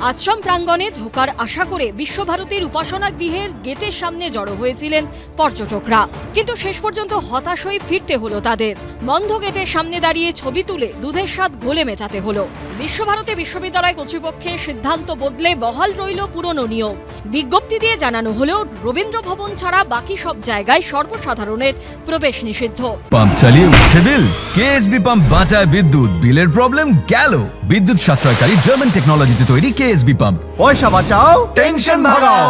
আশ্রম প্রাঙ্গণে ঢোকার আশা করে বিশ্বভারতীর উপাসনা গৃহের গেটের সামনে জড়ো হয়েছিলেন পর্যটকরা, কিন্তু শেষ পর্যন্ত হতাশ হয়ে ফিরতে হলো তাদের। বন্ধ গেটের সামনে দাঁড়িয়ে ছবি তুলে দুধের স্বাদ ঘোলে মেটাতে হলো। বিশ্বভারতী বিশ্ববিদ্যালয় কর্তৃপক্ষের সিদ্ধান্ত বদলে বহাল রইল পুরনো নিয়ম। বিজ্ঞপ্তি দিয়ে জানানো হলো রবীন্দ্র ভবন ছাড়া বাকি সব জায়গায় সর্বসাধারণের প্রবেশ নিষিদ্ধ। পাম্প চালিয়ে উঠছে বিল, কেএসবি পাম্প বাঁচায় বিদ্যুৎ, বিলের প্রবলেম গেল। বিদ্যুৎ সাশ্রয়কারী জার্মান টেকনোলজিতে তৈরি কেএসবি পাম্প, পয়সা বাঁচাও, টেনশন ভাগাও।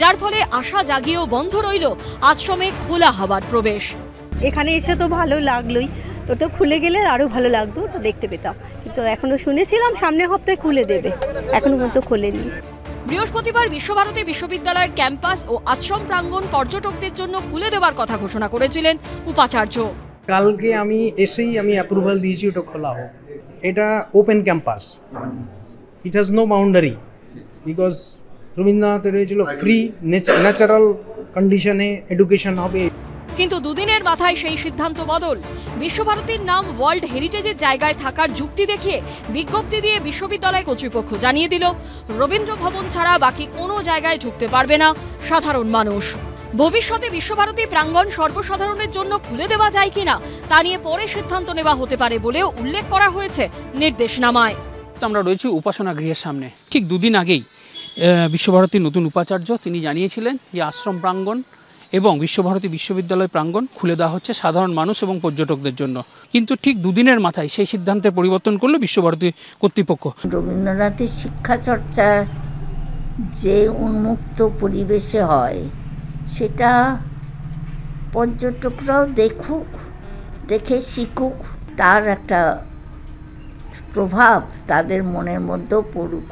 যার ফলে আশা জাগিয়েও বন্ধ রইল আশ্রমে খোলা হাওয়ার প্রবেশ। এখানে এসে তো ভালো লাগলোই, তো খুলে গেলে আরো ভালো লাগতো, তো দেখতে পেতাম। কিন্তু এখনো শুনেছিলাম সামনের সপ্তাহে খুলে দেবে, এখনো পর্যন্ত খোলেনি। বৃহস্পতিবার বিশ্বভারতী বিশ্ববিদ্যালয়ের ক্যাম্পাস ও আশ্রম প্রাঙ্গণ পর্যটকদের জন্য খুলে দেওয়ার কথা ঘোষণা করেছিলেন উপাচার্য। কালকে আমি এসেই অ্যাপ্রুভাল দিয়েছি ওটা খোলা হোক। এটা open campus, it has no boundary, because রবীন্দ্রনাথের হয়েছিল ফ্রি ন্যাচারাল কন্ডিশনে এডুকেশন হবে। কিন্তু দুদিনের মাথায় সেই সিদ্ধান্ত বদল। বিশ্বভারতীর নাম ওয়ার্ল্ড হেরিটেজের জায়গায় থাকার যুক্তি দেখিয়ে বিজ্ঞপ্তি দিয়ে বিশ্ববিদ্যালয় কর্তৃপক্ষ জানিয়ে দিল রবীন্দ্র ভবন ছাড়া বাকি কোনো জায়গায় ঢুকতে পারবে না সাধারণ মানুষ। ভবিষ্যতে বিশ্বভারতী প্রাঙ্গণ সর্বসাধারণের জন্য খুলে দেওয়া যায় কিনা তা নিয়ে পরে সিদ্ধান্ত নেওয়া হতে পারে বলেও উল্লেখ করা হয়েছে নির্দেশনামায়। আমরা রয়েছি উপাসনা গৃহের সামনে। ঠিক দুদিন আগেই বিশ্বভারতীর নতুন উপাচার্য তিনি জানিয়েছিলেন যে আশ্রম প্রাঙ্গণ এবং বিশ্বভারতী বিশ্ববিদ্যালয় প্রাঙ্গণ খুলে দেওয়া হচ্ছে সাধারণ মানুষ এবং পর্যটকদের জন্য। কিন্তু ঠিক দুদিনের মাথায় সেই সিদ্ধান্তের পরিবর্তন করলো বিশ্বভারতী কর্তৃপক্ষ। রবীন্দ্রনাথের শিক্ষা চর্চার যে উন্মুক্ত পরিবেশে হয় সেটা পর্যটকরাও দেখুক, দেখে শিখুক, তার একটা প্রভাব তাদের মনের মধ্যেও পড়ুক,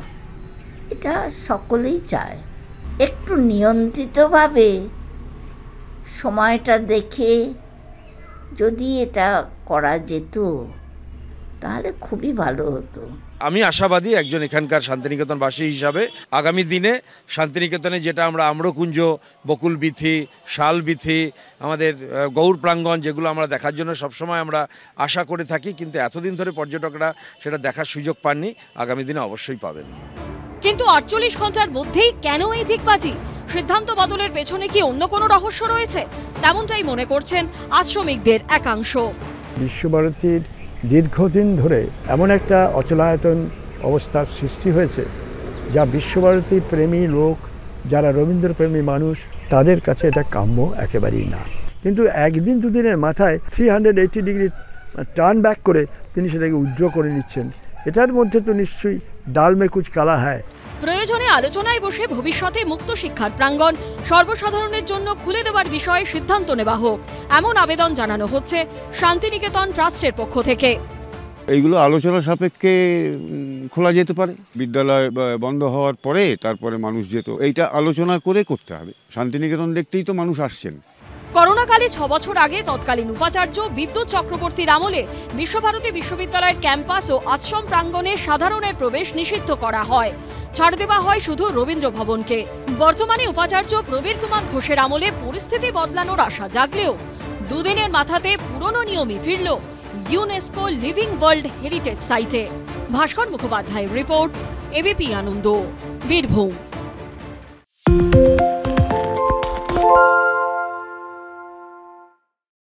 এটা সকলেই চায়। একটু নিয়ন্ত্রিতভাবে সময়টা দেখে যদি এটা করা যেত তাহলে খুবই ভালো হতো। আমি আশাবাদী একজন এখানকার শান্তিনিকেতনবাসী হিসাবে আগামী দিনে শান্তিনিকেতনে যেটা আমরা আম্রকুঞ্জ, বকুলবীথি, শালবীথি, আমাদের গৌর প্রাঙ্গণ, যেগুলো আমরা দেখার জন্য সবসময় আমরা আশা করে থাকি, কিন্তু এতদিন ধরে পর্যটকরা সেটা দেখার সুযোগ পাননি, আগামী দিনে অবশ্যই পাবেন। কিন্তু 48 ঘন্টার মধ্যেই কেন এই ঠিকবাজি? সিদ্ধান্ত বদলের পেছনে কি অন্য কোনো রহস্য রয়েছে? তেমনটাই মনে করছেন আশ্রমিকদের একাংশ। বিশ্বভারতীর দীর্ঘদিন ধরে এমন একটা অচলায়তন অবস্থার সৃষ্টি হয়েছে যা বিশ্বভারতী প্রেমী লোক, যারা রবীন্দ্রপ্রেমী মানুষ, তাদের কাছে এটা কাম্য একেবারেই না। কিন্তু একদিন দুদিনের মাথায় 380 ডিগ্রি টার্ন ব্যাক করে তিনি সেটাকে উইথড্র করে নিচ্ছেন। এটার মধ্যে তো নিশ্চয়ই ডাল মে কুচ কালা হ্যায়। প্রয়োজনে আলোচনায় বসে ভবিষ্যতে মুক্ত শিক্ষার প্রাঙ্গণ সর্বসাধারণের জন্য খুলে দেওয়ার বিষয়ে সিদ্ধান্ত নেওয়া হোক, এমন আবেদন জানানো হচ্ছে শান্তিনিকেতন ট্রাস্টের পক্ষ থেকে। এইগুলো আলোচনা সাপেক্ষে খোলা যেতে পারে। বিদ্যালয় বন্ধ হওয়ার পরে তারপরে মানুষ যেত, এইটা আলোচনা করে করতে হবে। শান্তিনিকেতন দেখতেই তো মানুষ আসছেন। করোনাকালে 6 বছর আগে তৎকালীন উপাচার্য বিদ্যুৎ চক্রবর্তীর আমলে বিশ্বভারতী বিশ্ববিদ্যালয়ের ক্যাম্পাস ও আশ্রম প্রাঙ্গণে সাধারণের প্রবেশ নিষিদ্ধ করা হয়, ছাড় দেওয়া হয় শুধু রবীন্দ্র ভবনকে। বর্তমানে উপাচার্য প্রবীর কুমার ঘোষের আমলে পরিস্থিতি বদলানোর আশা জাগলেও দুদিনের মাথাতে পুরনো নিয়মই ফিরল ইউনেস্কো লিভিং ওয়ার্ল্ড হেরিটেজ সাইটে। ভাস্কর মুখোপাধ্যায়ের রিপোর্ট, এবিপি আনন্দ, বীরভূম।